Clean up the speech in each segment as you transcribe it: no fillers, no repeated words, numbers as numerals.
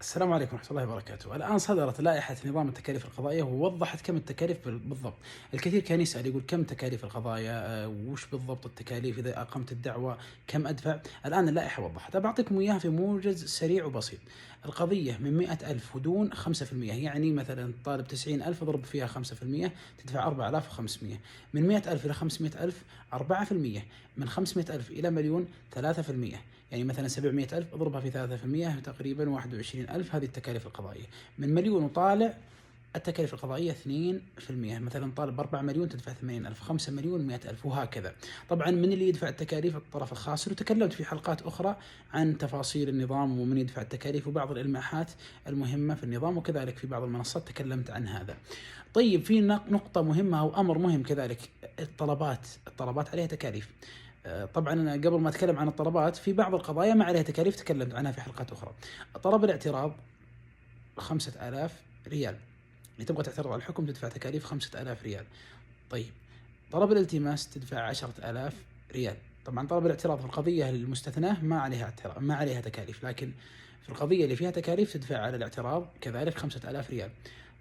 السلام عليكم ورحمة الله وبركاته. الآن صدرت لائحة نظام التكاليف القضائية ووضحت كم التكاليف بالضبط. الكثير كان يسأل يقول كم تكاليف القضايا، وش بالضبط التكاليف إذا أقمت الدعوة، كم أدفع. الآن اللائحة وضحت، بعطيكم إياها في موجز سريع وبسيط. القضية من 100,000 ودون 5%، يعني مثلا طالب 90,000 اضرب فيها 5%، تدفع 4,500. من 100,000 إلى 500,000 4%. من 500,000 إلى مليون 3%. يعني مثلا 700,000 اضربها في 3%، تقريبا 21,000. هذه التكاليف القضائية. من مليون وطالع التكاليف القضائية 2%. مثلا طالب 4 مليون تدفع 80,000، 5 مليون 100,000، وهكذا. طبعا من اللي يدفع التكاليف؟ الطرف الخاسر، وتكلمت في حلقات أخرى عن تفاصيل النظام ومن يدفع التكاليف وبعض الإلماحات المهمة في النظام، وكذلك في بعض المنصات تكلمت عن هذا. طيب، في نقطة مهمة أو أمر مهم كذلك، الطلبات عليها تكاليف. طبعا أنا قبل ما أتكلم عن الطلبات، في بعض القضايا ما عليها تكاليف تكلمت عنها في حلقات أخرى. طلب الاعتراض 5,000 ريال، اللي تبغى تعترض على الحكم تدفع تكاليف 5,000 ريال. طيب، طلب الالتماس تدفع 10,000 ريال. طبعا طلب الاعتراض في القضية المستثناة ما عليها تكاليف، لكن في القضية اللي فيها تكاليف تدفع على الاعتراض كذلك 5,000 ريال.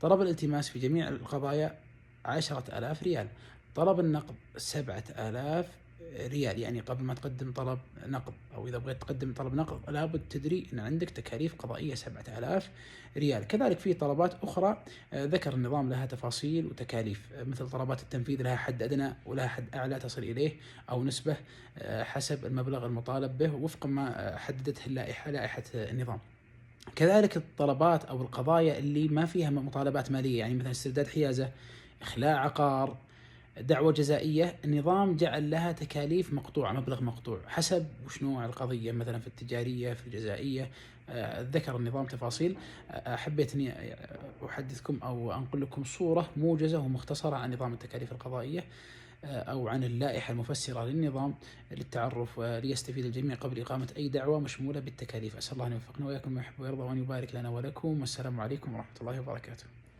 طلب الالتماس في جميع القضايا 10,000 ريال. طلب النقض 7,000 ريال، يعني قبل ما تقدم طلب نقض أو إذا بغيت تقدم طلب نقض لابد تدري أن عندك تكاليف قضائية 7,000 ريال. كذلك في طلبات أخرى ذكر النظام لها تفاصيل وتكاليف، مثل طلبات التنفيذ لها حد أدنى ولها حد أعلى تصل إليه، أو نسبة حسب المبلغ المطالب به وفق ما حددته لائحة النظام. كذلك الطلبات أو القضايا اللي ما فيها مطالبات مالية، يعني مثلا استرداد حيازة، إخلاء عقار، دعوة جزائية، النظام جعل لها تكاليف مقطوعة، مبلغ مقطوع حسب وش نوع القضية، مثلا في التجارية، في الجزائية. ذكر النظام تفاصيل. حبيت أني أحدثكم أو أنقل لكم صورة موجزة ومختصرة عن نظام التكاليف القضائية، أو عن اللائحة المفسرة للنظام للتعرف وليستفيد الجميع قبل إقامة أي دعوة مشمولة بالتكاليف. أسأل الله أن يوفقنا وإياكم ويحب ويرضى وأن يبارك لنا ولكم، والسلام عليكم ورحمة الله وبركاته.